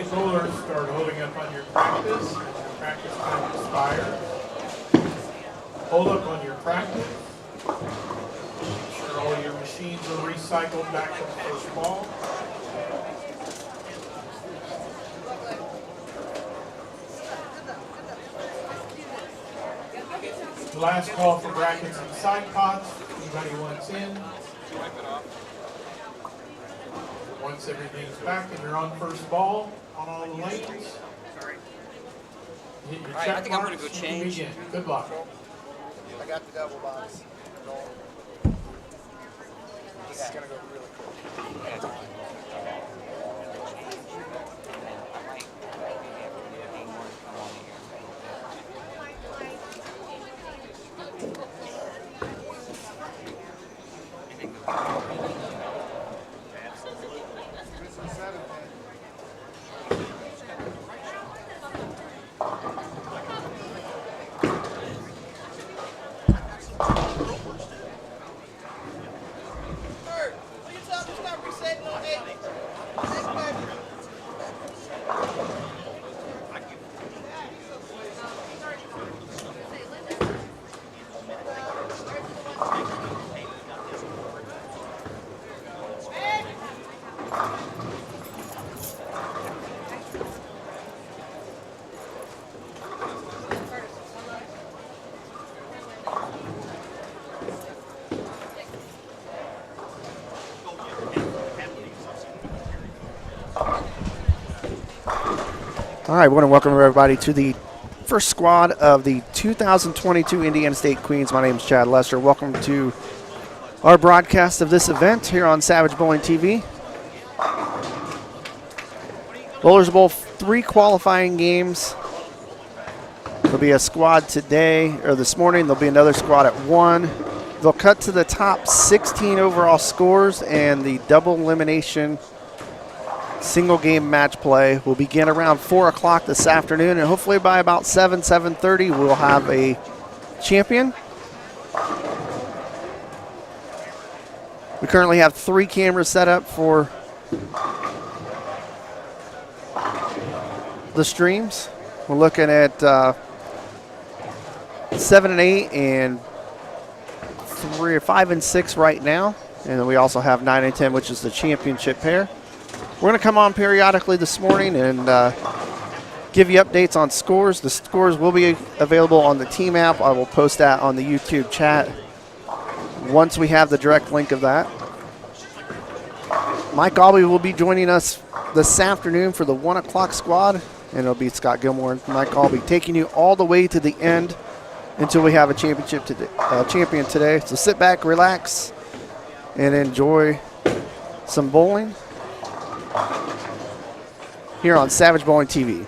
Alright, bowlers, start holding up on your practice as your practice time expires. Hold up on your practice. Make sure all your machines are recycled back to the first ball. The last call for brackets and side pots. Anybody wants in? Once everything's back and you're on first ball on all the lanes. Hit your check I think I'm going to go marks, change. begin. Good luck. I got the double box. This is going to go really quick. All right, we want to welcome everybody to the first squad of the 2022 Indiana State Queens. My name is Chad Lester. Welcome to our broadcast of this event here on Savage Bowling TV. Bowlers Bowl 3 qualifying games. There'll be a squad today, or this morning. There'll be another squad at 1. They'll cut to the top 16 overall scores, and the double elimination single game match play will begin around 4 o'clock this afternoon, and hopefully by about 7:30 we'll have a champion. We currently have 3 cameras set up for the streams. We're looking at 7 and 8 and 3 or 5 and 6 right now, and then we also have 9 and 10, which is the championship pair. We're going to come on periodically this morning and give you updates on scores. The scores will be available on the team app. I will post that on the YouTube chat once we have the direct link of that. Mike Albee will be joining us this afternoon for the 1 o'clock squad, and it'll be Scott Gilmore and Mike Albee taking you all the way to the end until we have a champion today. So sit back, relax, and enjoy some bowling here on Savage Bowling TV.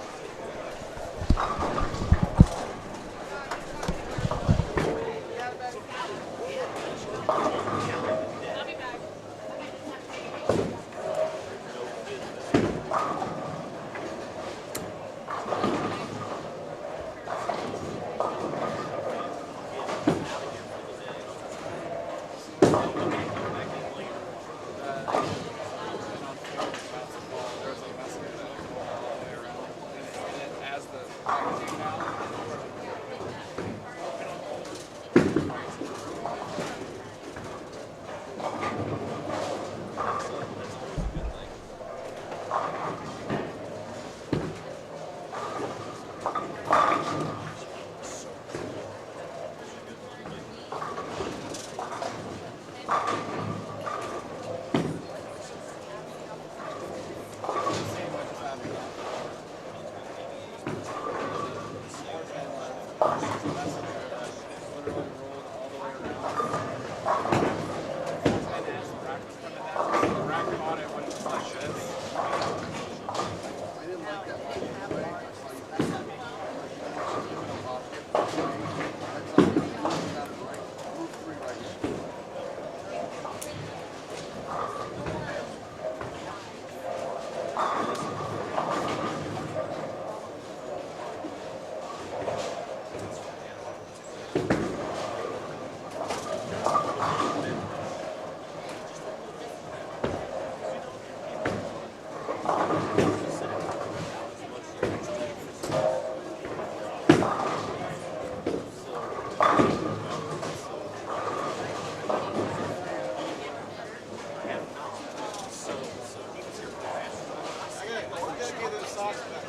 Next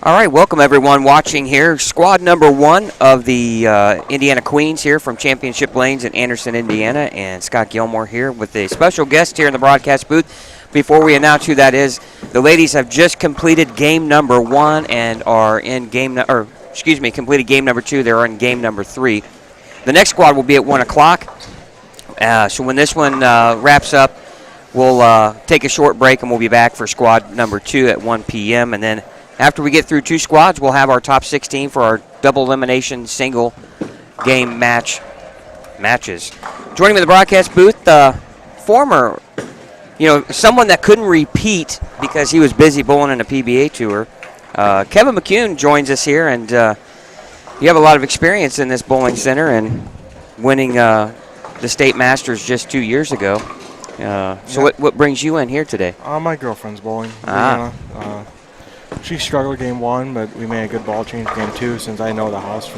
All right, welcome everyone watching here. Squad number 1 of the Indiana Queens here from Championship Lanes in Anderson, Indiana, and Scott Gilmore here with a special guest here in the broadcast booth. Before we announce who that is, the ladies have just completed game number 1 and are in completed game number 2. They're in game number 3. The next squad will be at 1 o'clock. So when this one wraps up, we'll take a short break and we'll be back for squad number 2 at 1 p.m. And then after we get through 2 squads, we'll have our top 16 for our double elimination single game matches. Joining me in the broadcast booth, former, someone that couldn't repeat because he was busy bowling in a PBA tour. Kevin Mccoon joins us here, and you have a lot of experience in this bowling center and winning the state masters just 2 years ago. So what brings you in here today? My girlfriend's bowling. Brianna. She struggled game 1, but we made a good ball change game 2 since I know the house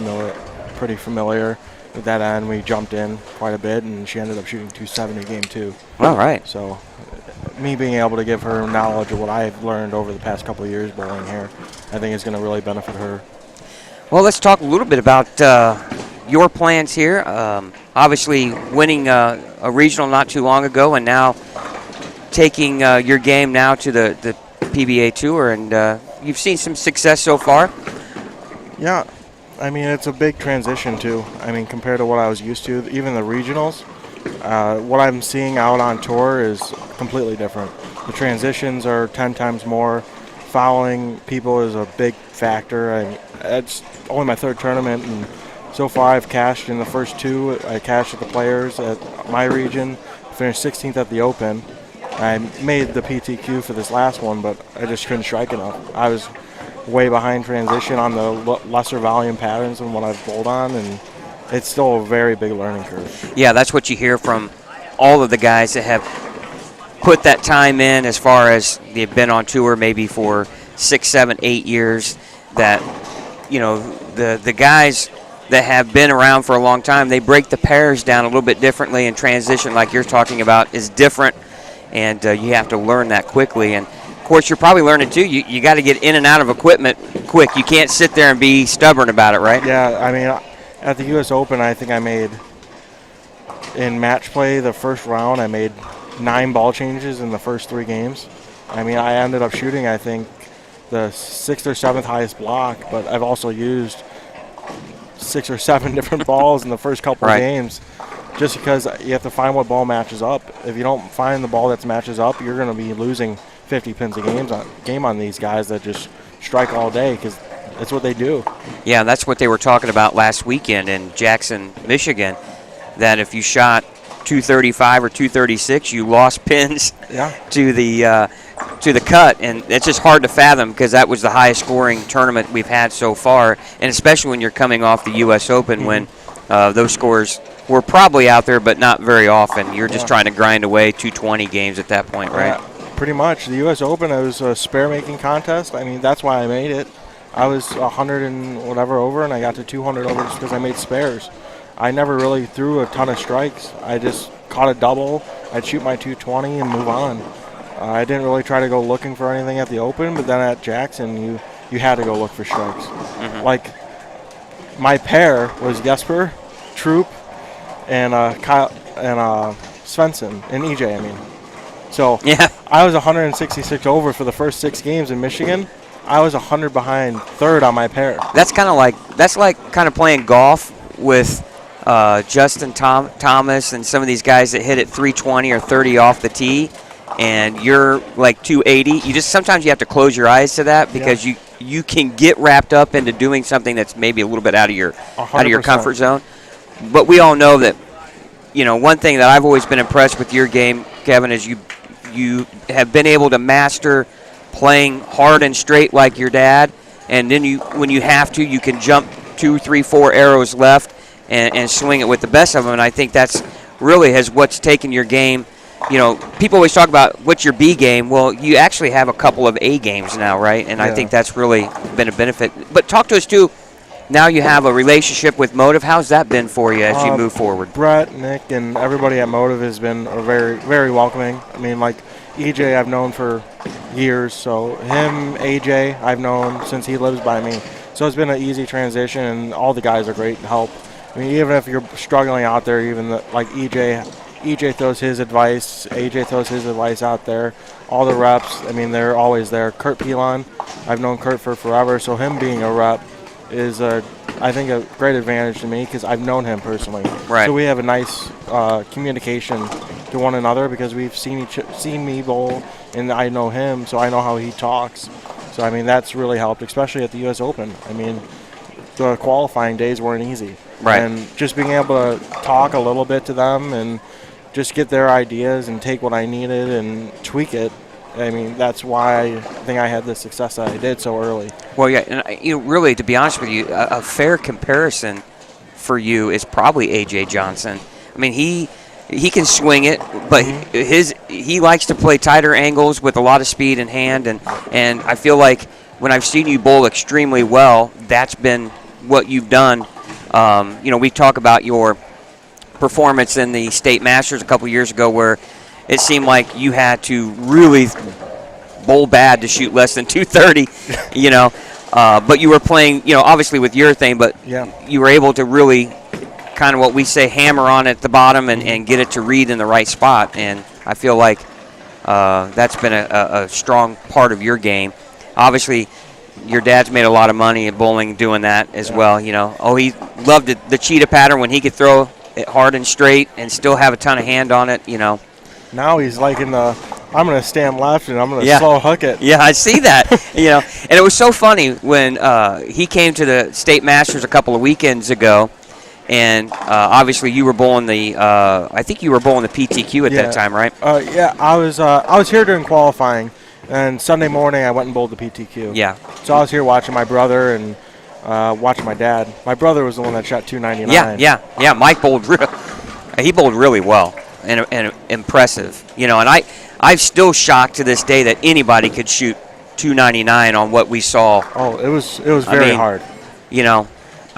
pretty familiar with that end. We jumped in quite a bit, and she ended up shooting 270 game 2. All right. So me being able to give her knowledge of what I've learned over the past couple of years bowling here, I think is going to really benefit her. Well, let's talk a little bit about your plans here. Obviously winning a regional not too long ago, and now taking your game now to the PBA tour, and you've seen some success so far. Yeah, I mean, it's a big transition too. I mean, compared to what I was used to, even the regionals, what I'm seeing out on tour is completely different. The transitions are 10 times more. Fouling people is a big factor. It's only my 3rd tournament, and so far I've cashed in the first 2. I cashed at the Players at my region, finished 16th at the Open. I made the PTQ for this last one, but I just couldn't strike enough. I was way behind transition on the lesser volume patterns than what I've bowled on, and it's still a very big learning curve. Yeah, that's what you hear from all of the guys that have put that time in, as far as they've been on tour maybe for 6, 7, 8 years, that, the guys that have been around for a long time, they break the pairs down a little bit differently, and transition, like you're talking about, is different. And you have to learn that quickly. And, of course, you're probably learning, too. You got to get in and out of equipment quick. You can't sit there and be stubborn about it, right? Yeah, I mean, at the U.S. Open, I think I made, in match play, the first round, I made 9 ball changes in the first 3 games. I mean, I ended up shooting, I think, the 6th or 7th highest block, but I've also used 6 or 7 different balls in the first couple of games. Just because you have to find what ball matches up. If you don't find the ball that matches up, you're going to be losing 50 pins a game on these guys that just strike all day, because that's what they do. Yeah, that's what they were talking about last weekend in Jackson, Michigan, that if you shot 235 or 236, you lost pins to the cut, and it's just hard to fathom, because that was the highest scoring tournament we've had so far, and especially when you're coming off the U.S. Open, when those scores were probably out there, but not very often. You're just trying to grind away 220 games at that point, right? Pretty much. The U.S. Open, it was a spare-making contest. I mean, that's why I made it. I was 100 and whatever over, and I got to 200 over just because I made spares. I never really threw a ton of strikes. I just caught a double. I'd shoot my 220 and move on. I didn't really try to go looking for anything at the Open, but then at Jackson, you had to go look for strikes. Mm-hmm. Like, my pair was Jesper, Troop, and Kyle and Svensson and EJ. I mean, so I was 166 over for the first 6 games in Michigan. I was 100 behind 3rd on my pair. That's like kind of playing golf with Justin Thomas and some of these guys that hit at 320 or 30 off the tee, and you're like 280. Sometimes you have to close your eyes to that, because you can get wrapped up into doing something that's maybe a little bit out of your 100%. Comfort zone. But we all know that, one thing that I've always been impressed with your game, Kevin, is you have been able to master playing hard and straight like your dad, and then when you have to, you can jump 2, 3, 4 arrows left and swing it with the best of them. And I think that's really what's taken your game. People always talk about what's your B game. Well, you actually have a couple of A games now, right? And I think that's really been a benefit. But talk to us, too. Now you have a relationship with Motive. How's that been for you as you move forward? Brett, Nick, and everybody at Motive has been very, very welcoming. I mean, like, EJ I've known for years, so him, AJ, I've known since he lives by me. So it's been an easy transition, and all the guys are great to help. I mean, even if you're struggling out there, like EJ throws his advice, AJ throws his advice out there. All the reps, I mean, they're always there. Kurt Pilon, I've known Kurt for forever, so him being a rep is, I think, a great advantage to me because I've known him personally. Right. So we have a nice communication to one another because we've seen me bowl, and I know him, so I know how he talks. So, I mean, that's really helped, especially at the U.S. Open. I mean, the qualifying days weren't easy. Right. And just being able to talk a little bit to them and just get their ideas and take what I needed and tweak it. I mean, that's why I think I had the success that I did so early. Well, yeah, and really, to be honest with you, a fair comparison for you is probably A.J. Johnson. I mean, he can swing it, but he likes to play tighter angles with a lot of speed in hand, and I feel like when I've seen you bowl extremely well, that's been what you've done. We talk about your performance in the State Masters a couple years ago where it seemed like you had to really bowl bad to shoot less than 230, but you were playing, obviously with your thing, but you were able to really kind of what we say hammer on at the bottom and get it to read in the right spot. And I feel like that's been a strong part of your game. Obviously, your dad's made a lot of money at bowling doing that as well. He loved the cheetah pattern when he could throw it hard and straight and still have a ton of hand on it, Now he's like I'm going to stand left and I'm going to slow hook it. Yeah, I see that. And it was so funny when he came to the State Masters a couple of weekends ago, and obviously you were bowling I think you were bowling the PTQ at that time, right? I was here during qualifying, and Sunday morning I went and bowled the PTQ. Yeah. So I was here watching my brother and watching my dad. My brother was the one that shot 299. Yeah. Mike bowled. He bowled really well and impressive. And I'm still shocked to this day that anybody could shoot 299 on what we saw. Oh, it was very hard.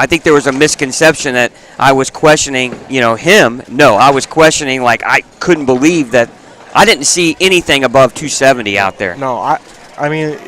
I think there was a misconception that I was questioning, him. No, I was questioning, like, I couldn't believe that I didn't see anything above 270 out there. No, I mean,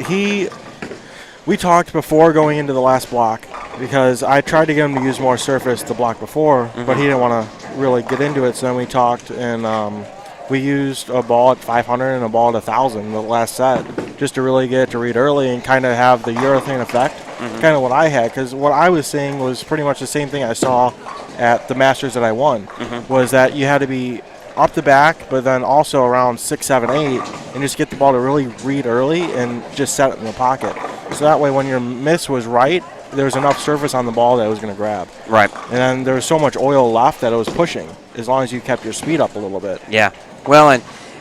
we talked before going into the last block because I tried to get him to use more surface the block before, but he didn't want to really get into it. So then we talked, and we used a ball at 500 and a ball at 1,000 the last set just to really get it to read early and kind of have the urethane effect, kind of what I had. Because what I was seeing was pretty much the same thing I saw at the Masters that I won, was that you had to be up the back, but then also around 6, 7, 8, and just get the ball to really read early and just set it in the pocket. So that way when your miss was right, there was enough surface on the ball that it was going to grab. Right. And then there was so much oil left that it was pushing, as long as you kept your speed up a little bit. Yeah. Well,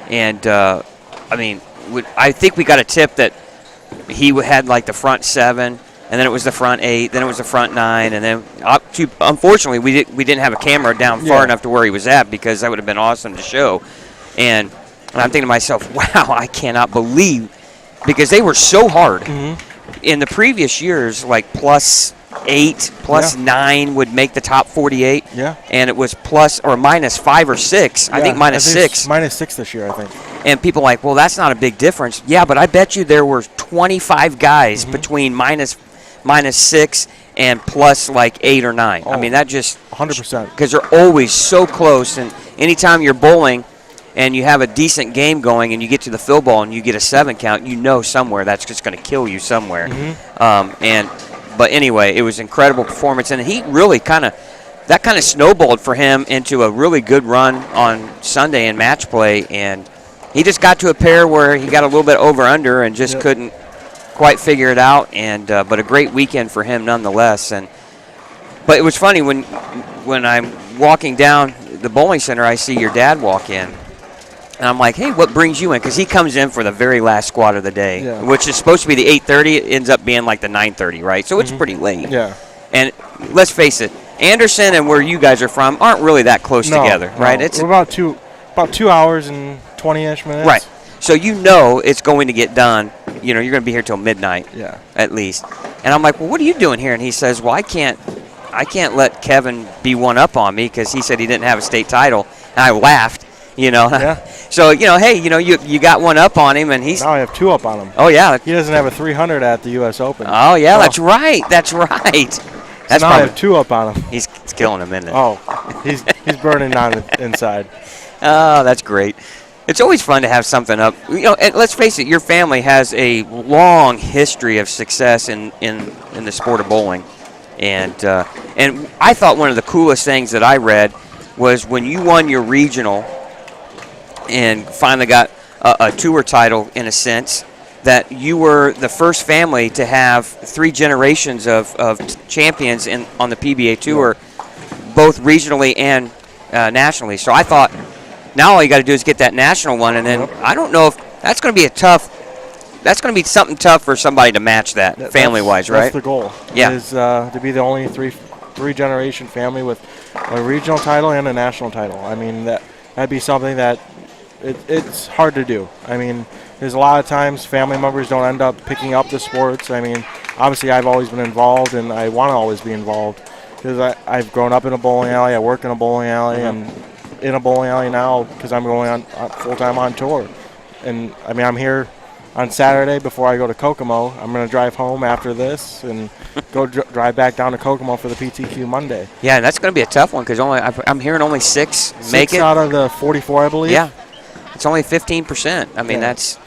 and I mean, I think we got a tip that he had like the front 7, and then it was the front 8, then it was the front 9, and then up to, unfortunately, we didn't have a camera down far enough to where he was at, because that would have been awesome to show. And I'm thinking to myself, wow, I cannot believe, because they were so hard. In the previous years, like +8, +9 would make the top 48. Yeah. And it was plus or -5 or 6. I think -6. -6 this year, I think. And people are like, well, that's not a big difference. Yeah, but I bet you there were 25 guys between -6 and plus like 8 or 9. Oh, I mean, that just 100%. because they're always so close. And anytime you're bowling and you have a decent game going and you get to the fill ball and you get a 7 count, somewhere that's just going to kill you somewhere. But anyway, it was incredible performance, and he really kind of snowballed for him into a really good run on Sunday in match play, and he just got to a pair where he got a little bit over under and just couldn't quite figure it out. And but a great weekend for him nonetheless. But it was funny when I'm walking down the bowling center, I see your dad walk in. And I'm like, hey, what brings you in? Because he comes in for the very last squad of the day, which is supposed to be the 8:30. It ends up being like the 9:30, right? So it's pretty late. Yeah. And let's face it, Anderson and where you guys are from aren't really that close together, right? It's about 2 hours and 20-ish minutes. Right. So it's going to get done. You're going to be here till midnight, at least. And I'm like, well, what are you doing here? And he says, well, I can't let Kevin be one up on me because he said he didn't have a state title. And I laughed. So, hey, you got one up on him, and he's. Now I have 2 up on him. Oh, yeah. He doesn't have a 300 at the U.S. Open. Oh, yeah, So- that's right. That's right. So That's now I probably. have 2 up on him. He's killing him, isn't it? Oh, he's burning on the inside. Oh, that's great. It's always fun to have something up. And let's face it, your family has a long history of success in the sport of bowling. And I thought one of the coolest things that I read was when you won your regional and finally got a tour title, in a sense, that you were the first family to have 3 generations of champions on the PBA Tour, both regionally and nationally. So I thought now all you got to do is get that national one, and then I don't know if that's going to be that's going to be something tough for somebody to match that family-wise, right? That's the goal. Yeah. Is to be the only three-generation family with a regional title and a national title. I mean, that'd be something that it's hard to do. I mean, there's a lot of times family members don't end up picking up the sports. I mean, obviously I've always been involved, and I want to always be involved because I've grown up in a bowling alley. I work in a bowling alley, and in a bowling alley now because I'm going on full-time on tour. And, I mean, I'm here on Saturday before I go to Kokomo. I'm going to drive home after this and go drive back down to Kokomo for the PTQ Monday. Yeah, and that's going to be a tough one because I'm hearing only 6 make it. 6 out of the 44, I believe. Yeah, it's only 15%. I mean, Yeah. it's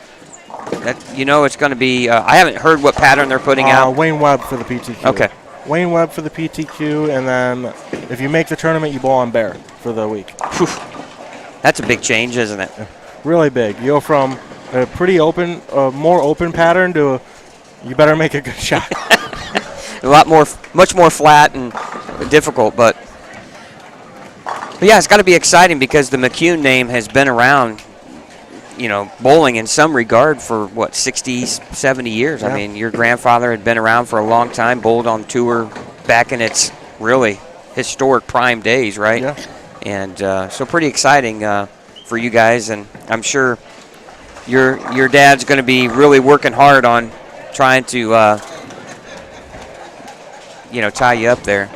going to be. I haven't heard what pattern they're putting out. Wayne Webb for the PTQ. Okay. Wayne Webb for the PTQ, and then if you make the tournament, you bowl on Bear for the week. Whew. That's a big change, isn't it? Really big. You go from a pretty open, more open pattern to you better make a good shot. Much more flat and difficult, but yeah, it's got to be exciting because the Mccoon name has been around, bowling in some regard for 60, 70 years. Yeah. I mean, your grandfather had been around for a long time, bowled on tour back in its really historic prime days, right? Yeah. And so pretty exciting for you guys, and I'm sure your dad's going to be really working hard on trying to tie you up there.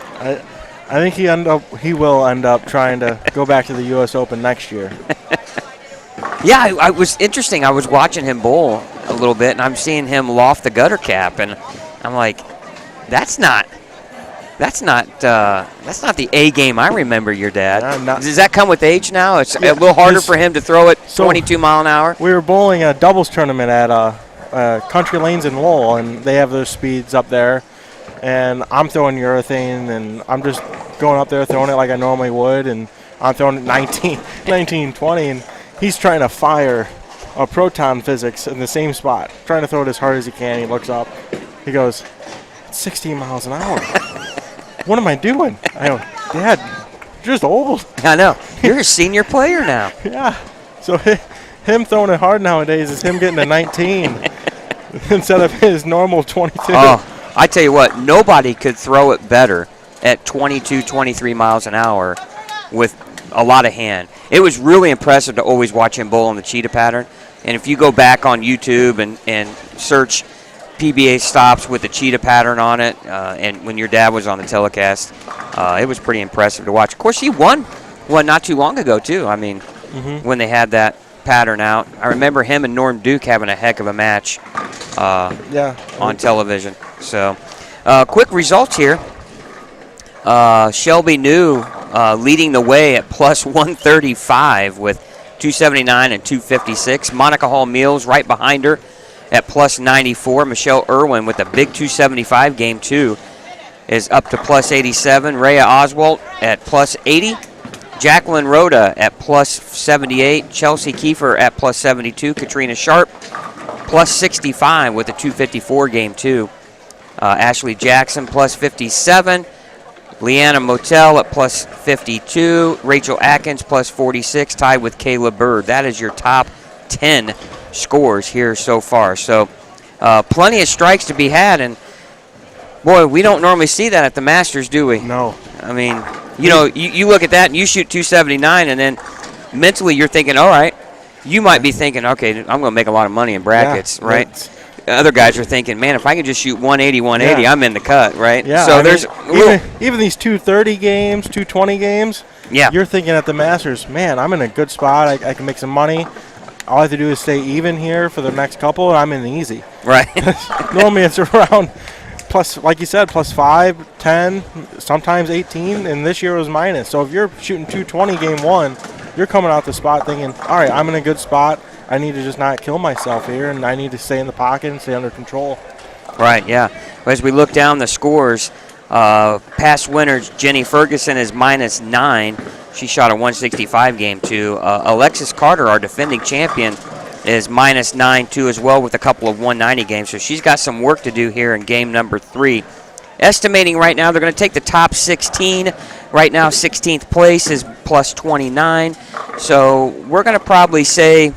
I think he will end up trying to go back to the U.S. Open next year. Yeah, I was interesting. I was watching him bowl a little bit, and I'm seeing him loft the gutter cap, and I'm like, that's not the A game I remember your dad. Does that come with age now? It's a little harder for him to throw it 22 mile an hour. We were bowling a doubles tournament at Country Lanes in Lowell, and they have those speeds up there. And I'm throwing urethane, and I'm just going up there throwing it like I normally would, and I'm throwing it 19, 20, and he's trying to fire a proton physics in the same spot, trying to throw it as hard as he can. He looks up. He goes, it's 16 miles an hour. What am I doing? I go, Dad, you're just old. I know. You're a senior player now. Yeah. So him throwing it hard nowadays is him getting a 19 instead of his normal 22. Oh, I tell you what, nobody could throw it better at 22, 23 miles an hour with a lot of hand. It was really impressive to always watch him bowl on the cheetah pattern. And if you go back on YouTube and search PBA stops with the cheetah pattern on it, and when your dad was on the telecast, it was pretty impressive to watch. Of course, he won one not too long ago, too. I mean, when they had that pattern out. I remember him and Norm Duke having a heck of a match on television. So, quick results here. Shelby New leading the way at plus 135 with 279 and 256. Monica Hall Mills right behind her at plus 94. Michelle Irwin with a big 275 game, too, is up to plus 87. Rhea Oswalt at plus 80. Jacqueline Rhoda at plus 78. Chelsea Kiefer at plus 72. Katrina Sharp plus 65 with a 254 game, too. Ashley Jackson plus 57. Leanna Motel at plus 52. Rachel Atkins plus 46, tied with Kayla Bird. That is your top 10 scores here so far. So plenty of strikes to be had, and boy, we don't normally see that at the Masters, do we? No. I mean, you look at that and you shoot 279, and then mentally you're thinking, all right, you might be thinking, okay, I'm going to make a lot of money in brackets, right? Other guys are thinking, man, if I can just shoot 180, I'm in the cut, right? Yeah. So there's even these 230 games, 220 games, Yeah. You're thinking at the Masters, man, I'm in a good spot. I can make some money. All I have to do is stay even here for the next couple, and I'm in the easy. Right. Normally it's around plus, like you said, plus 5, 10, sometimes 18, and this year was minus. So if you're shooting 220 game one, you're coming out the spot thinking, all right, I'm in a good spot. I need to just not kill myself here, and I need to stay in the pocket and stay under control. Right, yeah. As we look down the scores, past winners, Jenny Ferguson is -9. She shot a 165 game two. Alexis Carter, our defending champion, is -9 too as well with a couple of 190 games. So she's got some work to do here in game number 3. Estimating right now, they're going to take the top 16. Right now, 16th place is +29. So we're going to probably say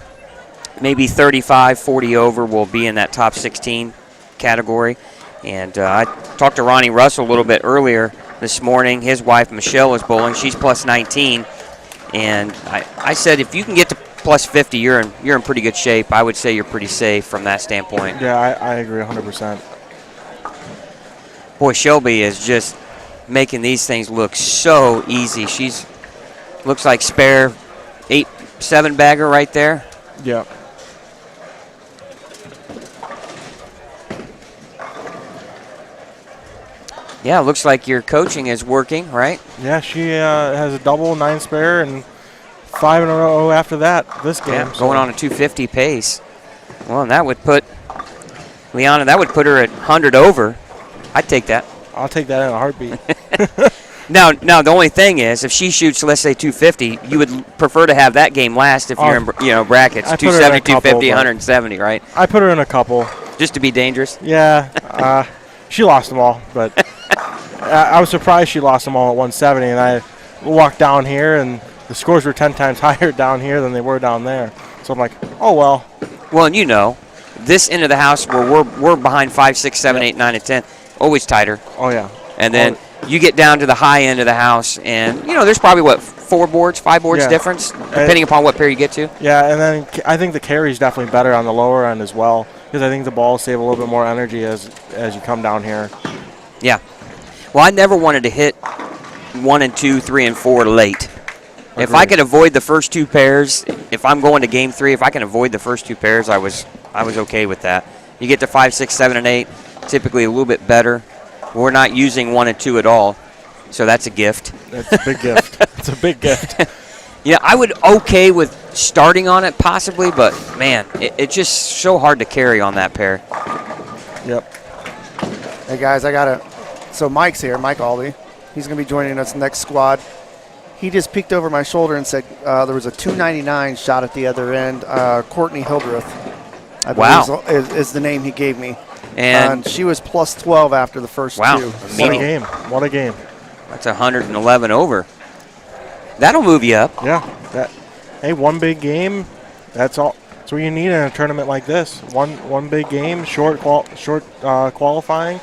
maybe 35, 40 over will be in that top 16 category. And I talked to Ronnie Russell a little bit earlier this morning. His wife, Michelle, is bowling. She's +19. And I said if you can get to +50, you're in pretty good shape. I would say you're pretty safe from that standpoint. Yeah, I agree 100%. Boy, Shelby is just making these things look so easy. She's looks like spare 8-7 bagger right there. Yeah. Yeah, looks like your coaching is working, right? Yeah, she has a double, 9 spare, and 5 in a row after that this game. Yeah, going on a 250 pace. Well, and that would put Liana, that would put her at 100 over. I'd take that. I'll take that in a heartbeat. Now, the only thing is, if she shoots, let's say 250, you would prefer to have that game last if you're in brackets, I put her in 270, a couple, 250, but 170, right? I put her in a couple. Just to be dangerous. Yeah, she lost them all, but I was surprised she lost them all at 170, and I walked down here, and the scores were 10 times higher down here than they were down there. So I'm like, oh, well. Well, and this end of the house where we're behind 5, 6, 7, 8, 9, and 10, always tighter. Oh, yeah. And then you get down to the high end of the house, and, there's probably, 5 boards difference, depending upon what pair you get to? Yeah, and then I think the carry's definitely better on the lower end as well, because I think the balls save a little bit more energy as you come down here. Yeah. Well, I never wanted to hit 1 and 2, 3 and 4 late. Agreed. If I could avoid the first 2 pairs, if I'm going to game 3, if I can avoid the first 2 pairs, I was okay with that. You get to 5, 6, 7, and 8, typically a little bit better. We're not using 1 and 2 at all, so that's a gift. That's a big gift. It's a big gift. Yeah, I would okay with starting on it possibly, but man, it's just so hard to carry on that pair. Yep. Hey guys, so Mike's here, Mike Albee. He's going to be joining us next squad. He just peeked over my shoulder and said there was a 299 shot at the other end. Courtney Hildreth, I believe is the name he gave me. And she was +12 after the first 2. What a game. What a game. That's 111 over. That'll move you up. Yeah. Hey, one big game, that's all. That's what you need in a tournament like this. One big game, short qualifying.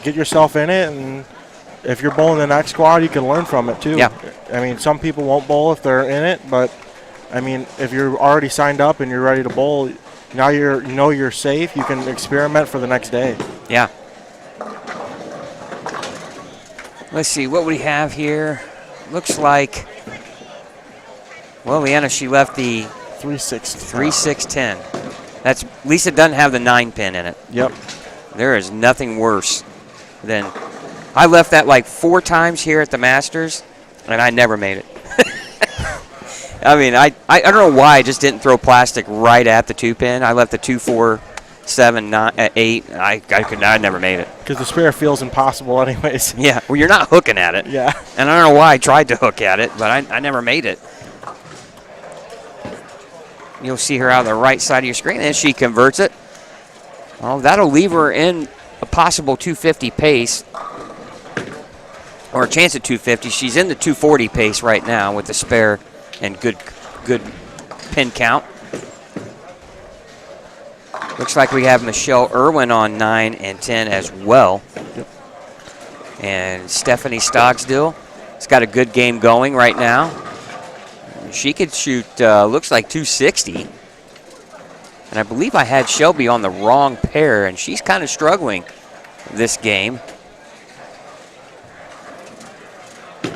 Get yourself in it, and if you're bowling the next squad, you can learn from it too. Yeah. I mean, some people won't bowl if they're in it, but I mean, if you're already signed up and you're ready to bowl, now you're safe. You can experiment for the next day. Yeah. Let's see what we have here. Looks like, well, Leanna, she left the 3-6-10. That's Lisa doesn't have the 9 pin in it. Yep. There is nothing worse than I left that like 4 times here at the Masters, and I never made it. I mean, I don't know why I just didn't throw plastic right at the 2 pin. I left the 2, 4, 7, 9, 8. I never made it. Because the spare feels impossible anyways. Yeah, well, you're not hooking at it. Yeah. And I don't know why I tried to hook at it, but I never made it. You'll see her out of the right side of your screen, and she converts it. Oh, that'll leave her in a possible 250 pace, or a chance at 250. She's in the 240 pace right now with the spare and good pin count. Looks like we have Michelle Irwin on 9 and 10 as well. Yep. And Stephanie Stogsdill has got a good game going right now. She could shoot, looks like 260. And I believe I had Shelby on the wrong pair, and she's kind of struggling this game.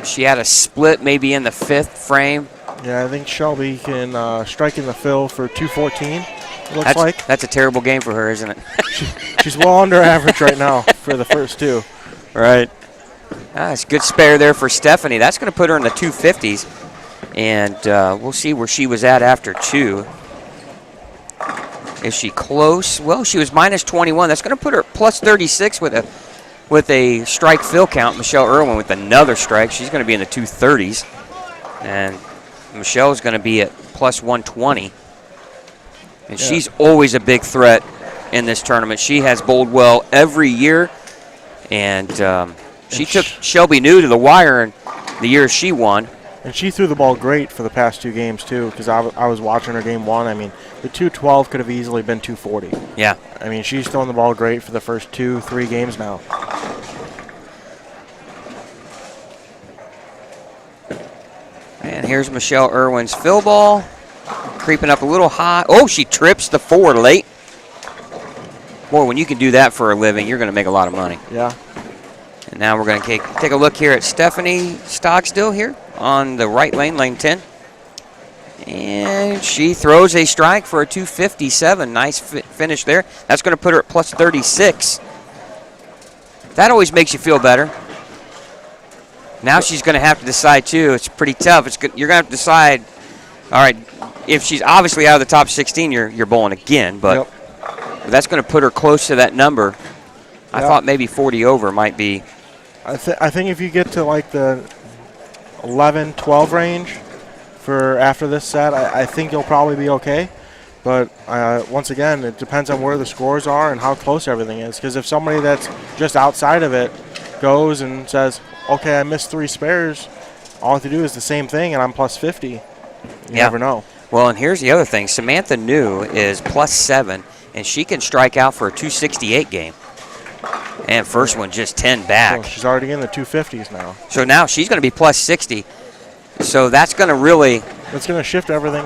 She had a split maybe in the 5th frame. Yeah, I think Shelby can strike in the fill for 214, it looks like. That's a terrible game for her, isn't it? She's well under average right now for the first 2. Right. It's a good spare there for Stephanie. That's going to put her in the 250s. And we'll see where she was at after 2. Is she close? Well, she was minus 21. That's going to put her plus 36 with a strike fill count. Michelle Irwin with another strike. She's going to be in the 230s. And Michelle's going to be at plus 120. And she's always a big threat in this tournament. She has bowled well every year. And she took Shelby New to the wire in the year she won. And she threw the ball great for the past 2 games, too, because I was watching her game 1. I mean, the 212 could have easily been 240. Yeah. I mean, she's throwing the ball great for the first 2-3 games now. And here's Michelle Irwin's fill ball. Creeping up a little high. Oh, she trips the 4 late. Boy, when you can do that for a living, you're going to make a lot of money. Yeah. And now we're going to take a look here at Stephanie Stockstill here on the right lane, lane 10. And she throws a strike for a 257. Nice finish there. That's going to put her at plus 36. That always makes you feel better. Now she's going to have to decide, too. It's pretty tough. You're going to have to decide, all right, if she's obviously out of the top 16, you're bowling again. But that's going to put her close to that number. I thought maybe 40 over might be. I think if you get to like the 11, 12 range for after this set, I think you'll probably be okay. But once again, it depends on where the scores are and how close everything is. Because if somebody that's just outside of it goes and says, okay, I missed 3 spares, all I have to do is the same thing and I'm plus 50. You never know. Well, and here's the other thing. Samantha New is plus 7, and she can strike out for a 268 game. And first one just 10 back. So she's already in the 250s now. So now she's going to be plus 60. So that's going to really. That's going to shift everything.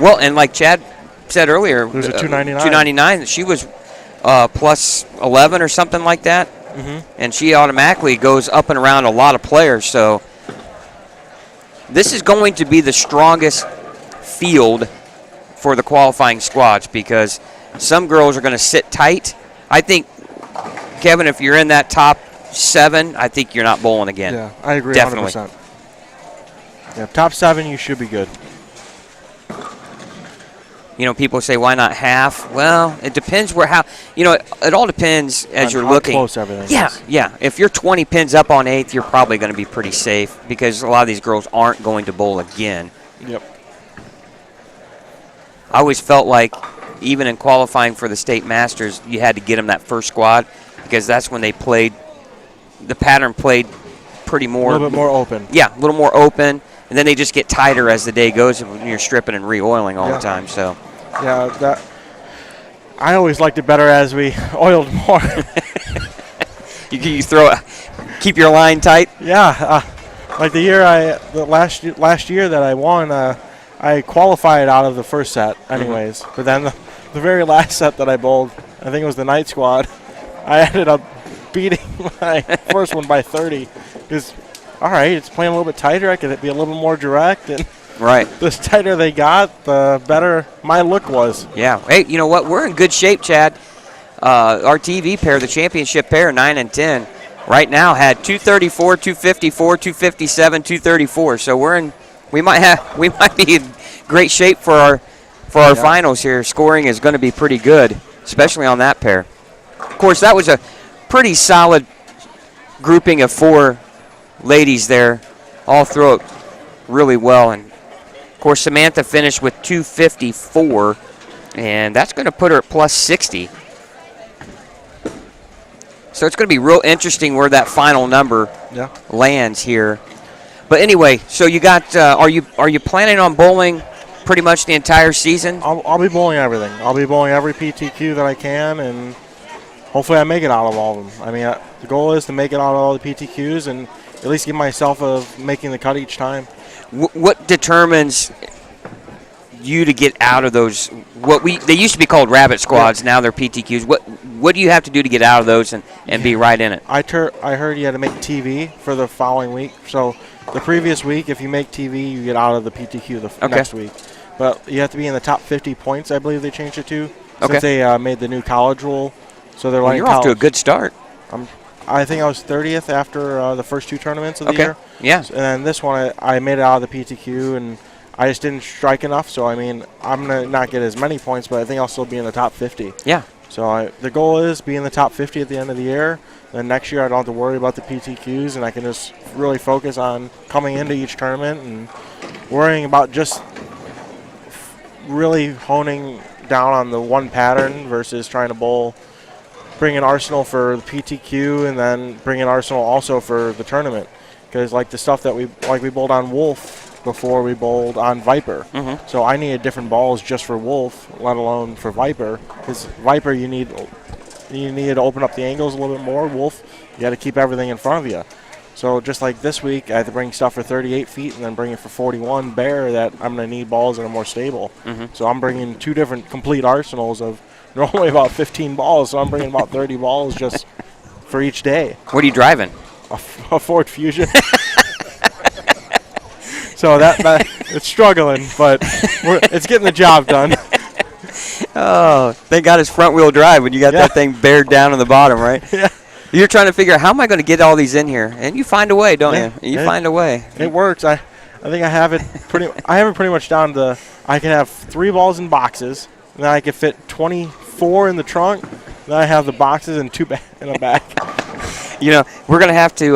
Well, and like Chad said earlier, there's a 299. 299. She was plus 11 or something like that. Mm-hmm. And she automatically goes up and around a lot of players. So this is going to be the strongest field for the qualifying squads because some girls are going to sit tight. I think, Kevin, if you're in that top 7, I think you're not bowling again. Yeah, I agree. Definitely. 100%. Yeah, top 7, you should be good. You know, people say, why not half? Well, it depends it all depends as you're looking. How close everything is. Yeah. If you're 20 pins up on 8th, you're probably going to be pretty safe because a lot of these girls aren't going to bowl again. Yep. I always felt like even in qualifying for the State Masters, you had to get them that first squad because that's when they played, the pattern played pretty more. A little bit more open. Yeah, a little more open. And then they just get tighter as the day goes when you're stripping and re-oiling all the time. So. Yeah, I always liked it better as we oiled more. you keep your line tight. Yeah, like the last year that I won, I qualified out of the first set, anyways. Mm-hmm. But then the very last set that I bowled, I think it was the night squad, I ended up beating my first one by 30. Because, all right, it's playing a little bit tighter. I could be a little more direct and. Right. The tighter they got, the better my look was. Yeah. Hey, you know what? We're in good shape, Chad. Our TV pair, the championship pair, 9 and 10, right now had 234, 254, 257, 234. So we might be in great shape for our finals here. Scoring is going to be pretty good, especially on that pair. Of course, that was a pretty solid grouping of 4 ladies there. All throw it really well. And of course, Samantha finished with 254, and that's going to put her at plus 60. So it's going to be real interesting where that final number lands here. But anyway, so you got are you planning on bowling pretty much the entire season? I'll be bowling everything. I'll be bowling every PTQ that I can, and hopefully I make it out of all of them. I mean, the goal is to make it out of all the PTQs and at least give myself making the cut each time. What determines you to get out of those? They used to be called rabbit squads. Now they're PTQs. What do you have to do to get out of those and be right in it? I heard you had to make TV for the following week. So the previous week, if you make TV, you get out of the PTQ the next week. But you have to be in the top 50 points, I believe they changed it to, since they made the new college rule. So they're you're off to a good start. I think I was 30th after the first 2 tournaments of the year. Yeah. And then this one, I made it out of the PTQ, and I just didn't strike enough. So, I mean, I'm going to not get as many points, but I think I'll still be in the top 50. Yeah. So the goal is be in the top 50 at the end of the year. Then next year I don't have to worry about the PTQs, and I can just really focus on coming into each tournament and worrying about just really honing down on the one pattern versus trying to bowl, bring an arsenal for the PTQ and then bring an arsenal also for the tournament. Because like the stuff that we bowled on Wolf before we bowled on Viper. So I needed different balls just for Wolf, let alone for Viper. Because Viper you need to open up the angles a little bit more. Wolf, you got to keep everything in front of you. So just like this week, I had to bring stuff for 38 feet and then bring it for 41 bare that I'm going to need balls that are more stable. So I'm bringing 2 different complete arsenals of normally about 15 balls. So I'm bringing about 30 balls just for each day. What are you driving? A Ford Fusion. So that it's struggling, but it's getting the job done. Oh, thank God it's front-wheel drive when you got that thing bared down on the bottom, right? Yeah. You're trying to figure out how am I going to get all these in here, and you find a way, don't you? You find a way. It works. I think I have it pretty much down to I can have 3 balls in boxes, and then I can fit 24 in the trunk. Then I have the boxes and 2 in the back. You know, we're going to have to,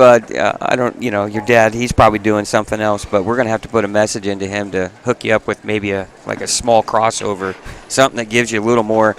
your dad, he's probably doing something else, but we're going to have to put a message into him to hook you up with maybe a small crossover, something that gives you a little more.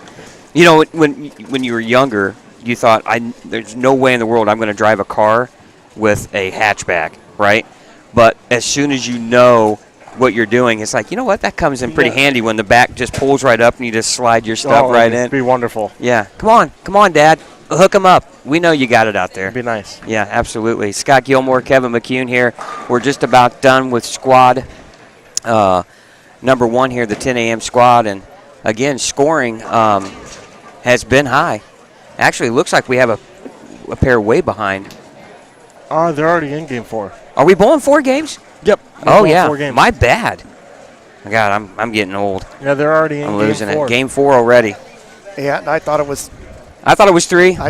You know, when you were younger, you thought, there's no way in the world I'm going to drive a car with a hatchback, right? But as soon as you know what you're doing, it's like, you know what, that comes in pretty handy when the back just pulls right up and you just slide your stuff right in. It'd be wonderful. Yeah. Come on, Dad. Hook them up. We know you got it out there. It'd be nice. Yeah, absolutely. Scott Gilmore, Kevin Mccoon here. We're just about done with squad number 1 here, the 10 a.m. squad. And, again, scoring has been high. Actually, it looks like we have a pair way behind. They're already in game 4. Are we bowling 4 games? Yep. Oh, yeah. 4 games. My bad. God, I'm getting old. Yeah, they're already in I'm game losing 4. it. Game 4 already. Yeah, I thought it was 3. I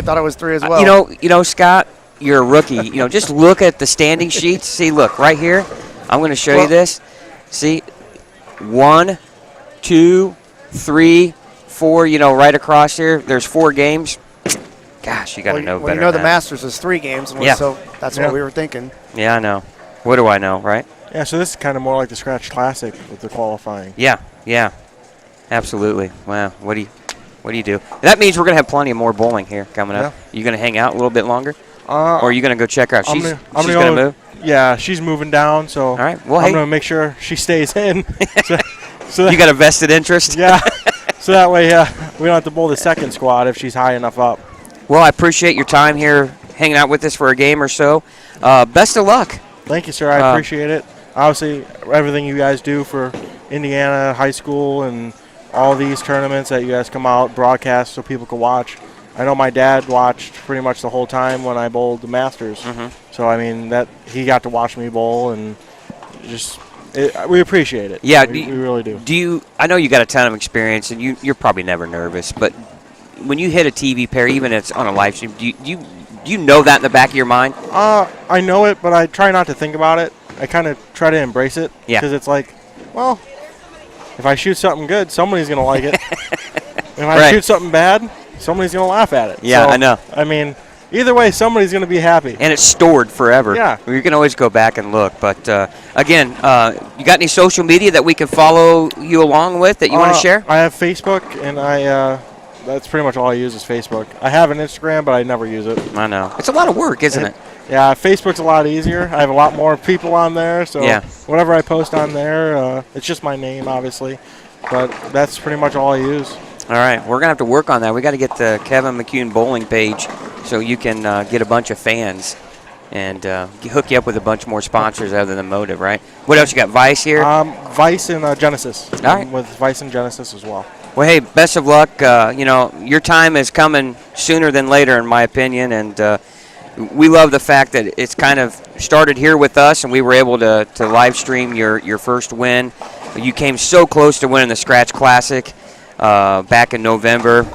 thought it was 3 as well. You know, Scott, you're a rookie. Just look at the standing sheets. See, look, right here. I'm going to show you this. See, 1, 2, 3, 4, right across here. There's 4 games. Gosh, you got to know better. Well, you know the Masters is 3 games, so that's what we were thinking. Yeah, I know. What do I know, right? Yeah, so this is kind of more like the Scratch Classic with the qualifying. Yeah. Absolutely. Wow, what do you do? That means we're going to have plenty of more bowling here coming up. You going to hang out a little bit longer? Or are you going to go check her out? She's going to move? Yeah, she's moving down, so all right. Well, I'm going to make sure she stays in. so you got a vested interest? Yeah. So that way we don't have to bowl the second squad if she's high enough up. Well, I appreciate your time here hanging out with us for a game or so. Best of luck. Thank you, sir. I appreciate it. Obviously, everything you guys do for Indiana high school and all these tournaments that you guys come out, broadcast so people can watch. I know my dad watched pretty much the whole time when I bowled the Masters. So, I mean, that he got to watch me bowl, and we appreciate it. Yeah, we really do. I know you got a ton of experience, and you're probably never nervous, but when you hit a TV pair, even if it's on a live stream, do you know that in the back of your mind? I know it, but I try not to think about it. I kind of try to embrace it. Yeah. Because it's like, well, if I shoot something good, somebody's going to like it. If I shoot something bad, somebody's going to laugh at it. Yeah, so, I know. I mean, either way, somebody's going to be happy. And it's stored forever. Yeah. You can always go back and look. But, again, you got any social media that we can follow you along with that you want to share? I have Facebook, and that's pretty much all I use is Facebook. I have an Instagram, but I never use it. I know. It's a lot of work, isn't it? Yeah, Facebook's a lot easier. I have a lot more people on there, so whatever I post on there, it's just my name, obviously. But that's pretty much all I use. All right, we're going to have to work on that. We got to get the Kevin Mccoon bowling page so you can get a bunch of fans and hook you up with a bunch more sponsors other than Motive, right? What else you got? Vice here? Vice and Genesis. All right. With Vice and Genesis as well. Well, hey, best of luck. Your time is coming sooner than later, in my opinion, and we love the fact that it's kind of started here with us, and we were able to live stream your first win. You came so close to winning the Scratch Classic back in November.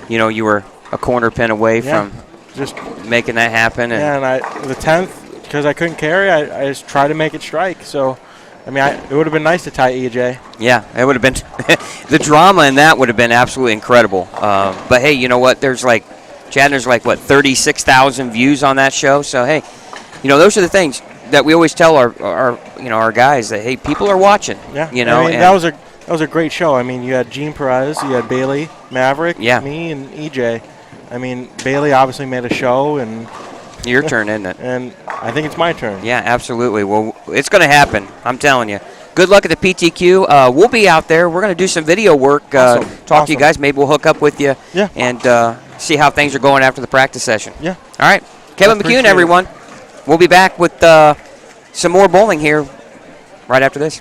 You were a corner pin away from just making that happen. And the 10th, because I couldn't carry, I just tried to make it strike. So, I mean, it would have been nice to tie EJ. Yeah, it would have been the drama in that would have been absolutely incredible. But hey, you know what? There's Chad, there's 36,000 views on that show. So hey, those are the things that we always tell our guys that hey, people are watching. Yeah, I mean, that was a great show. I mean, you had Gene Perez, you had Bailey, Maverick, me, and EJ. I mean, Bailey obviously made a show, and your turn, isn't it? And I think it's my turn. Yeah, absolutely. Well, it's going to happen. I'm telling you. Good luck at the PTQ. We'll be out there. We're going to do some video work. Talk to you guys. Maybe we'll hook up with you. Yeah. And see how things are going after the practice session. Yeah. All right. Kevin Mccoon, everyone. We'll be back with some more bowling here right after this.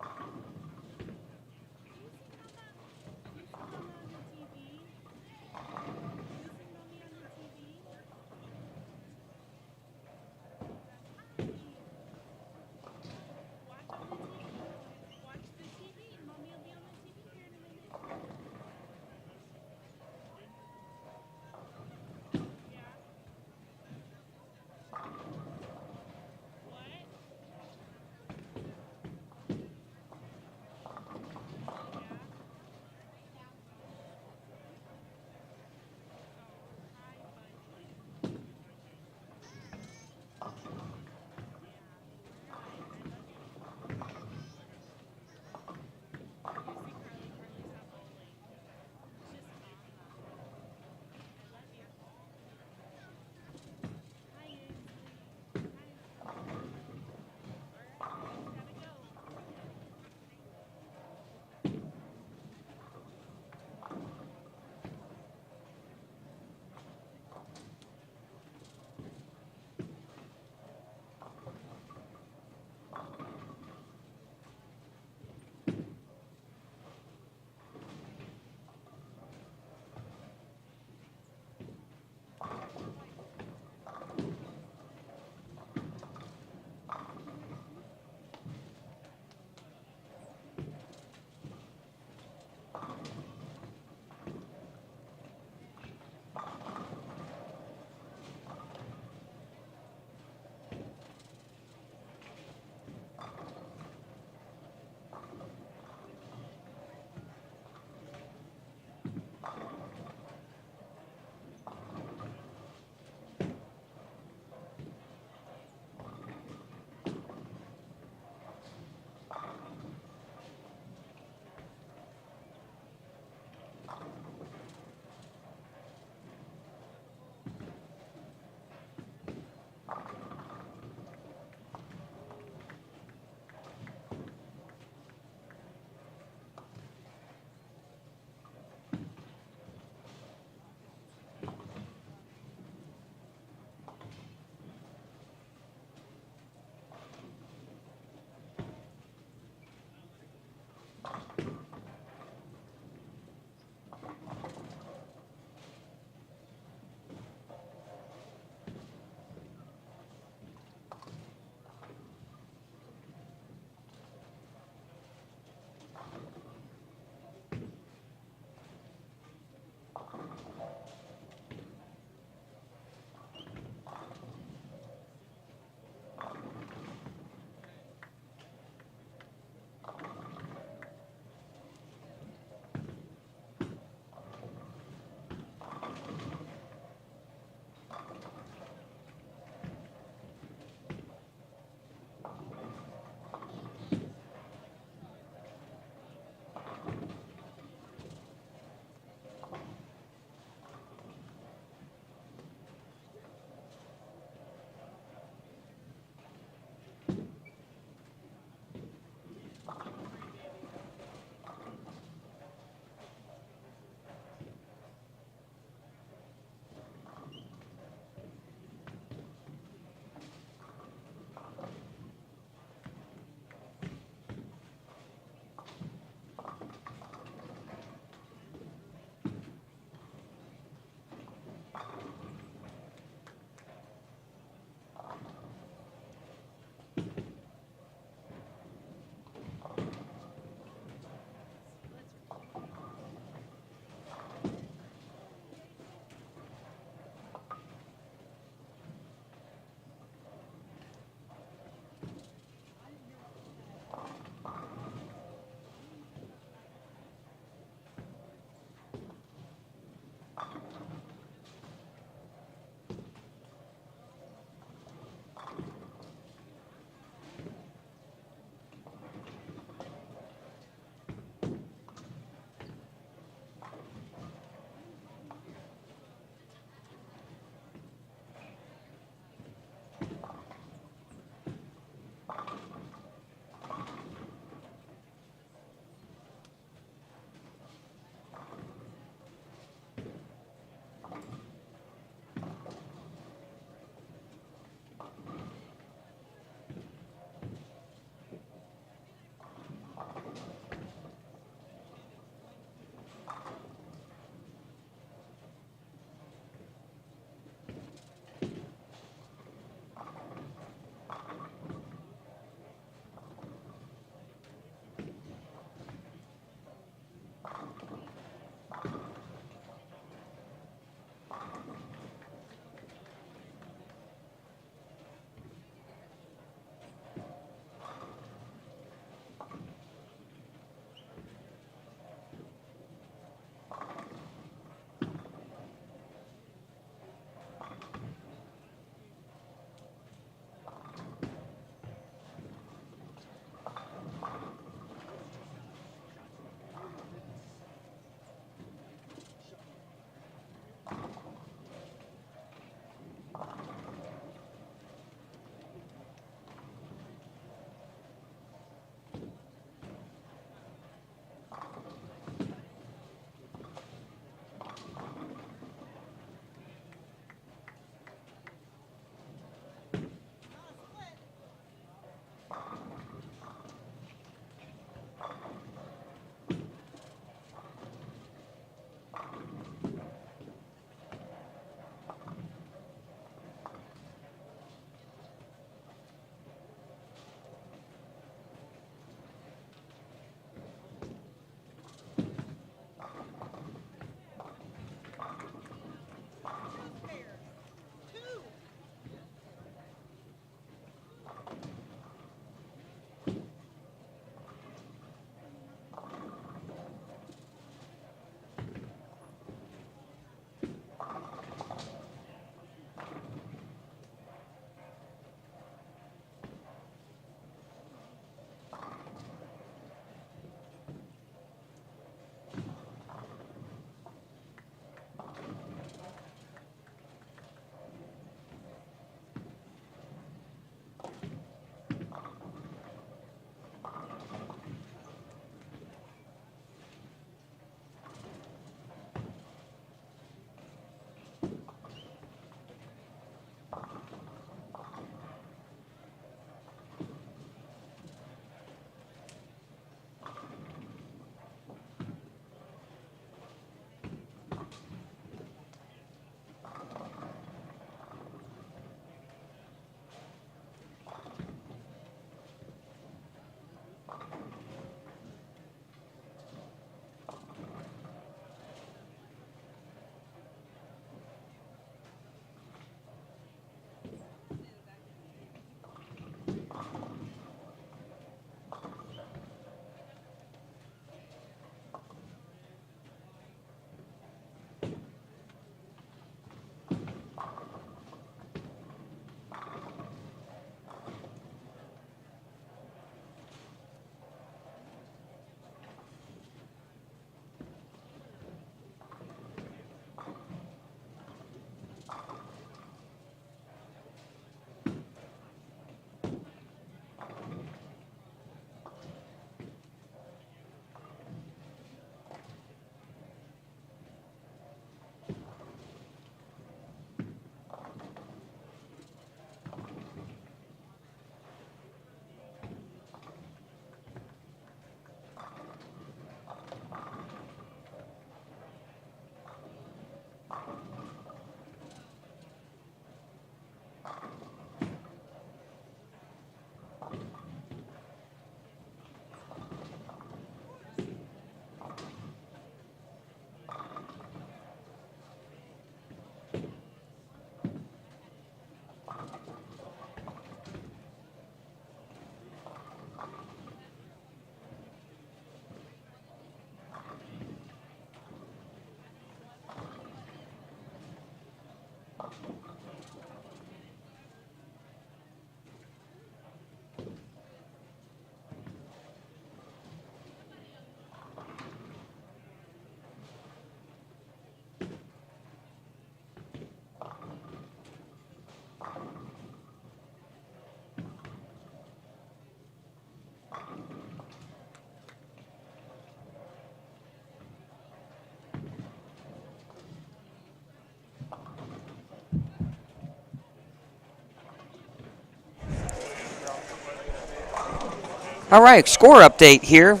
All right, score update here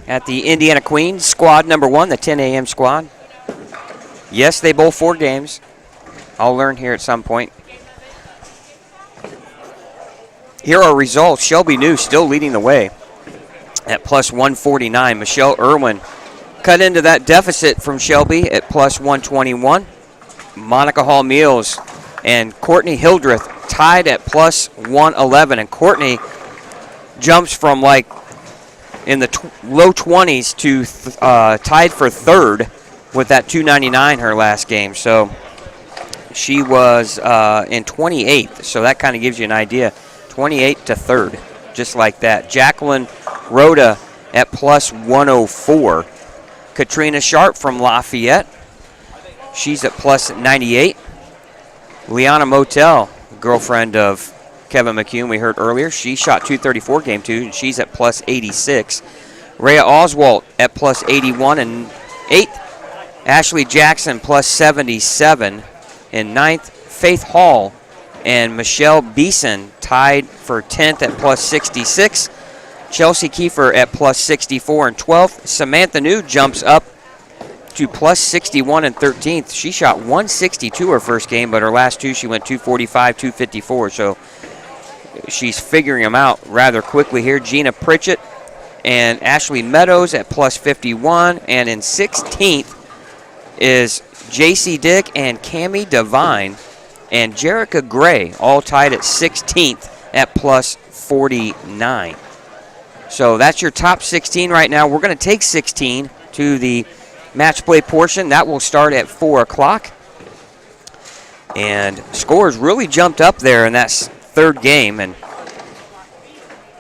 at the Indiana Queens, squad number 1, the 10 a.m. squad. Yes, they bowl 4 games. I'll learn here at some point. Here are results. Shelby New still leading the way at plus 149. Michelle Irwin cut into that deficit from Shelby at plus 121. Monica Hall Meals and Courtney Hildreth tied at plus 111. And Courtney jumps from like in the low 20s to tied for 3rd with that 299 her last game. So she was in 28th. So that kind of gives you an idea. 28 to 3rd, just like that. Jacqueline Rhoda at plus 104. Katrina Sharp from Lafayette, she's at plus 98. Liana Motel, girlfriend of Kevin McCoon, we heard earlier, she shot 234 game 2, and she's at plus 86. Rhea Oswalt at plus 81 and 8th. Ashley Jackson plus 77 in 9th. Faith Hall and Michelle Beeson tied for 10th at plus 66. Chelsea Kiefer at plus 64 and 12th. Samantha New jumps up to plus 61 and 13th. She shot 162 her first game, but her last 2 she went 245, 254. So she's figuring them out rather quickly here. Gina Pritchett and Ashley Meadows at plus 51. And in 16th is JC Dick and Cammie Devine and Jerica Gray, all tied at 16th at plus 49. So that's your top 16 right now. We're going to take 16 to the match play portion. That will start at 4 o'clock. And scores really jumped up there in that 3rd game. And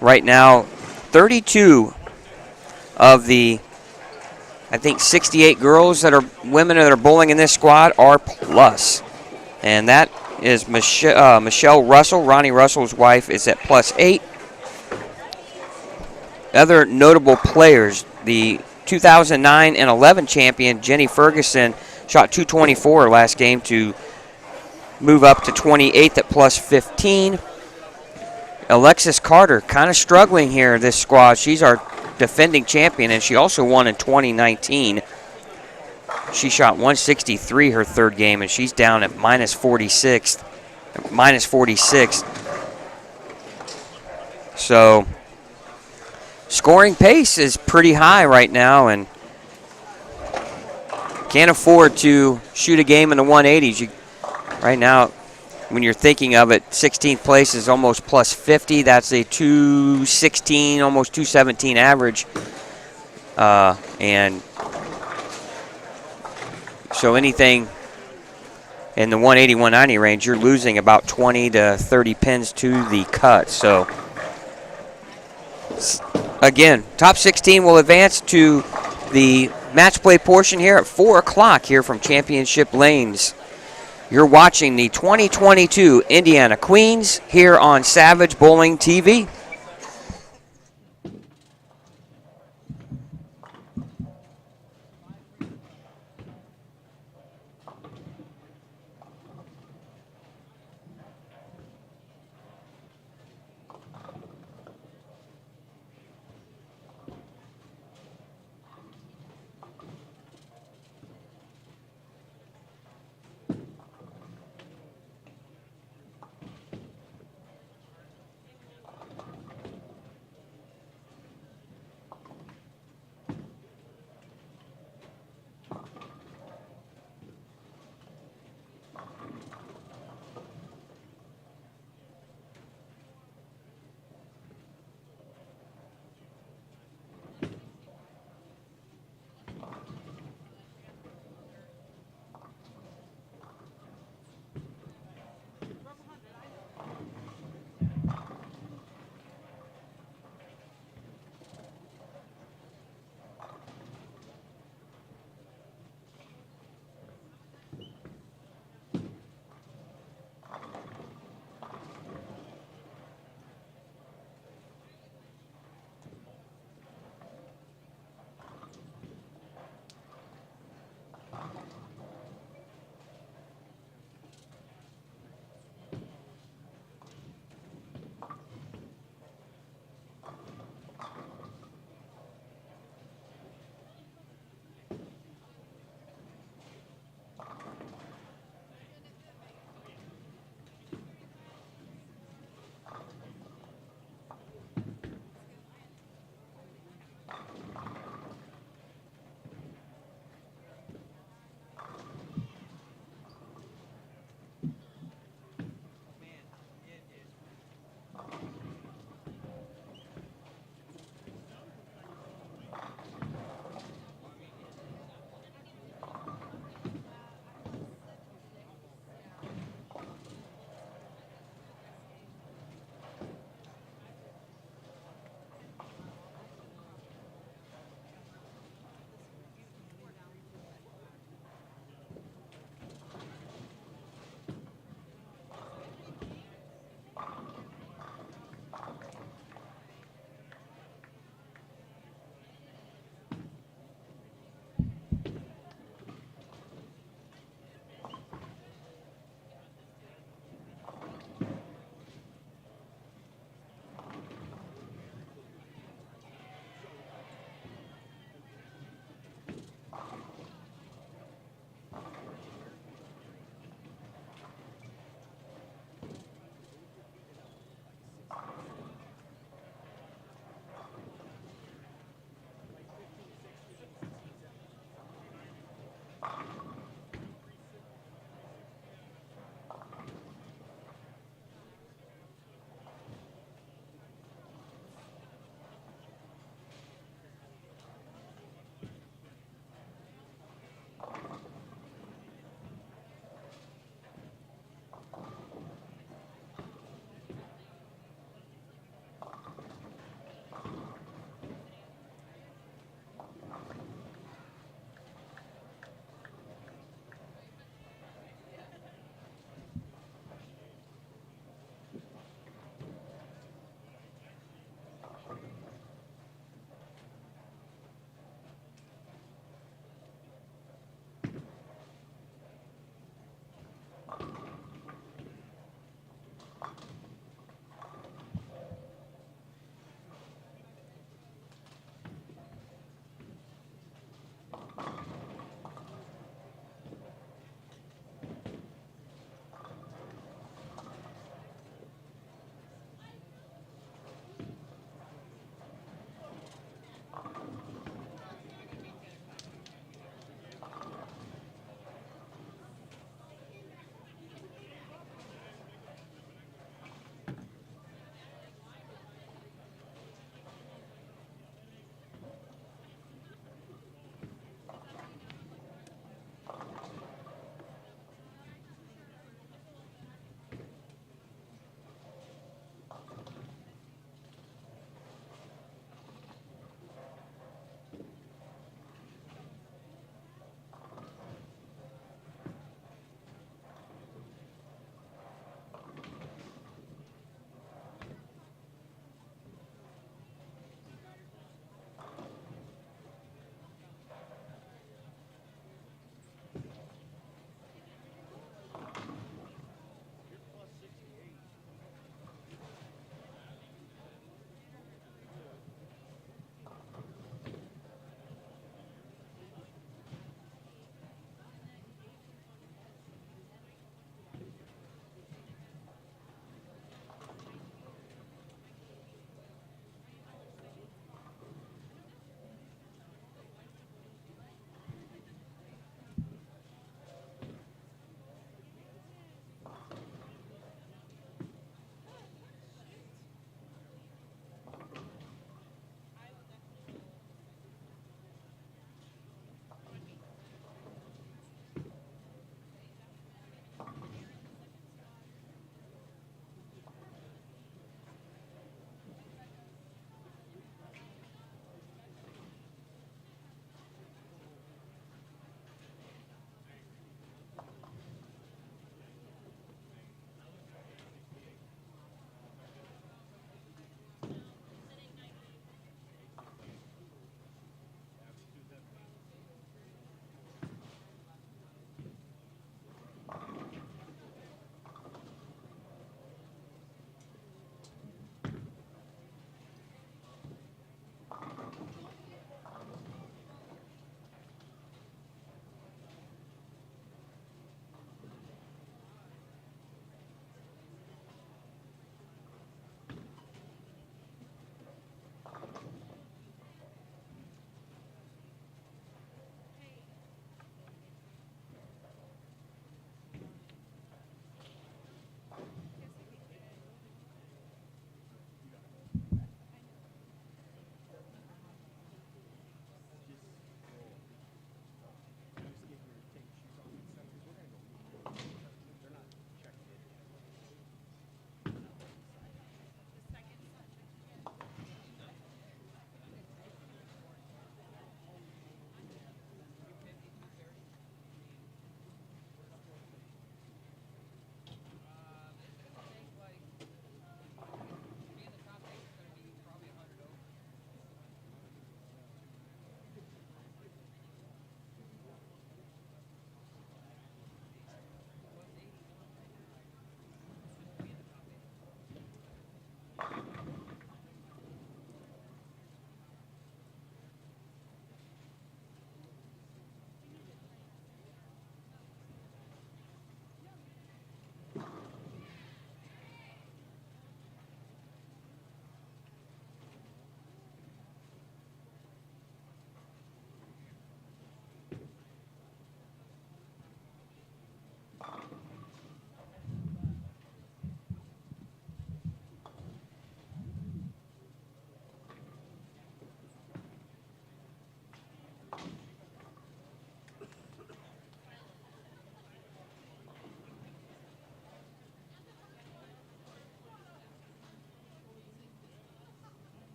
right now, 32 of the, I think, 68 girls that are women that are bowling in this squad are plus. And that is Michelle Russell. Ronnie Russell's wife is at plus 8. Other notable players, the 2009 and 11 champion Jenny Ferguson shot 224 her last game to move up to 28th at plus 15. Alexis Carter kind of struggling here, this squad. She's our defending champion, and she also won in 2019. She shot 163 her 3rd game, and she's down at minus 46. So scoring pace is pretty high right now, and can't afford to shoot a game in the 180s. Right now, when you're thinking of it, 16th place is almost plus 50. That's a 216, almost 217 average. And so anything in the 180, 190 range, you're losing about 20 to 30 pins to the cut. So again, top 16 will advance to the match play portion here at 4 o'clock here from Championship Lanes. You're watching the 2022 Indiana Queens here on Savage Bowling TV.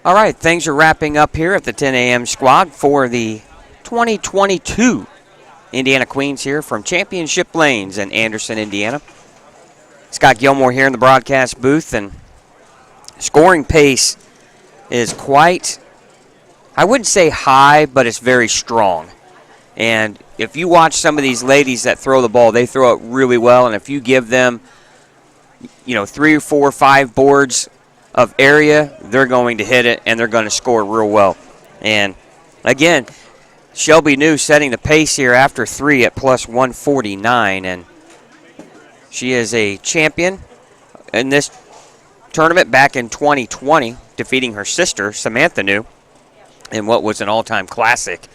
All right, things are wrapping up here at the 10 a.m. squad for the 2022 Indiana Queens here from Championship Lanes in Anderson, Indiana. Scott Gilmore here in the broadcast booth, and scoring pace is quite, I wouldn't say high, but it's very strong. And if you watch some of these ladies that throw the ball, they throw it really well, and if you give them, 3, 4, 5 boards of area, they're going to hit it, and they're going to score real well. And again, Shelby New setting the pace here after 3 at plus 149, and she is a champion in this tournament back in 2020, defeating her sister, Samantha New, in what was an all-time classic.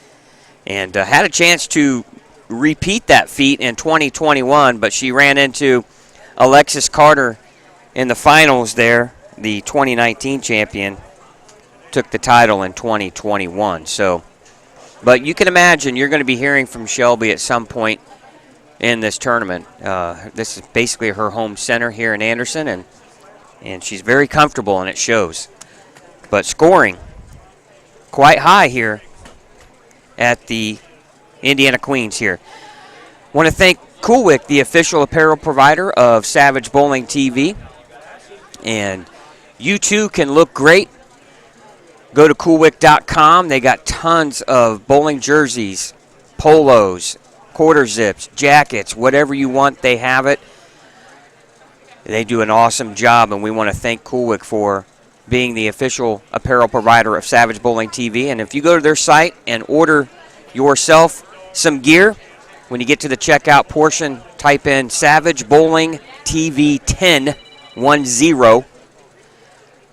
And had a chance to repeat that feat in 2021, but she ran into Alexis Carter in the finals there. The 2019 champion took the title in 2021. But you can imagine you're going to be hearing from Shelby at some point in this tournament. This is basically her home center here in Anderson, and she's very comfortable, and it shows. But scoring quite high here at the Indiana Queens here. Want to thank Coolwick, the official apparel provider of Savage Bowling TV. And you too can look great. Go to coolwick.com. They got tons of bowling jerseys, polos, quarter zips, jackets, whatever you want, they have it. They do an awesome job, and we want to thank Coolwick for being the official apparel provider of Savage Bowling TV. And if you go to their site and order yourself some gear, when you get to the checkout portion, type in Savage Bowling TV 10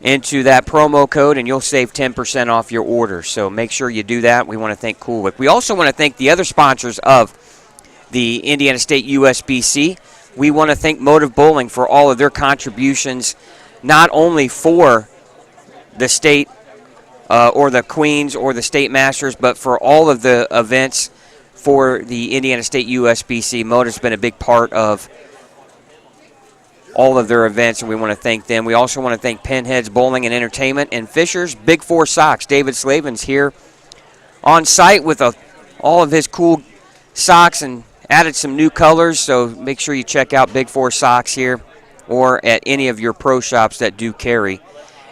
into that promo code, and you'll save 10% off your order. So make sure you do that. We want to thank Coolwick. We also want to thank the other sponsors of the Indiana State USBC. We want to thank Motive Bowling for all of their contributions, not only for the state or the Queens or the State Masters, but for all of the events for the Indiana State USBC. Motive's been a big part of all of their events, and we want to thank them. We also want to thank Pinheads Bowling and Entertainment and Fisher's Big Four Socks. David Slavin's here on site with all of his cool socks and added some new colors, so make sure you check out Big Four Socks here or at any of your pro shops that do carry.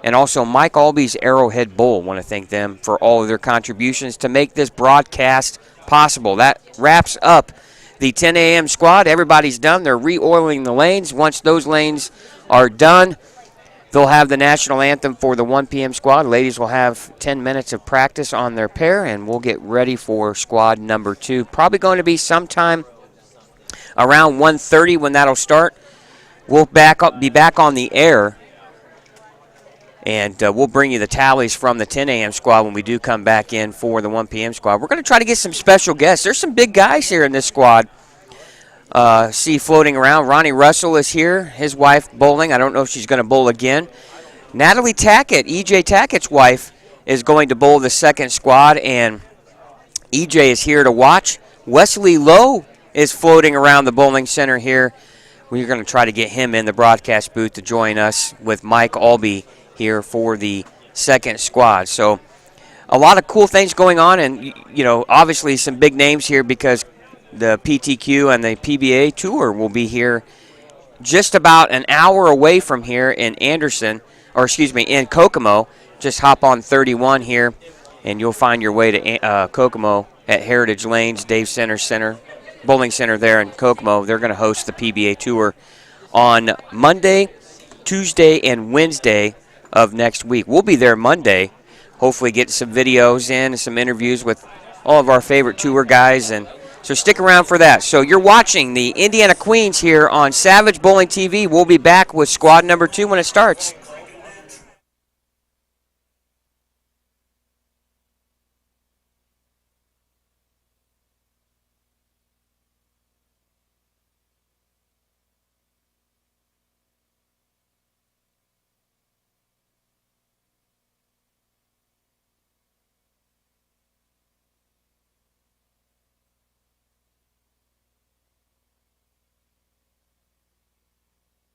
And also Mike Alby's Arrowhead Bowl. Want to thank them for all of their contributions to make this broadcast possible. That wraps up the 10 a.m. squad. Everybody's done. They're re-oiling the lanes. Once those lanes are done, they'll have the national anthem for the 1 p.m. squad. Ladies will have 10 minutes of practice on their pair, and we'll get ready for squad number 2. Probably going to be sometime around 1:30 when that'll start. We'll be back on the air, and we'll bring you the tallies from the 10 a.m. squad when we do come back in for the 1 p.m. squad. We're going to try to get some special guests. There's some big guys here in this squad. See floating around. Ronnie Russell is here. His wife bowling. I don't know if she's going to bowl again. Natalie Tackett, E.J. Tackett's wife, is going to bowl the second squad, and E.J. is here to watch. Wesley Lowe is floating around the bowling center here. We're going to try to get him in the broadcast booth to join us with Mike Alby here for the second squad. So a lot of cool things going on, and obviously some big names here because the PTQ and the PBA tour will be here just about an hour away from here in in Kokomo. Just hop on 31 here and you'll find your way to Kokomo at Heritage Lanes, Dave Center Bowling Center there in Kokomo. They're going to host the PBA tour on Monday, Tuesday, and Wednesday of next week. We'll be there Monday, hopefully get some videos in and some interviews with all of our favorite tour guys, and so stick around for that. So you're watching the Indiana Queens here on Savage Bowling TV. We'll be back with squad number 2 when it starts.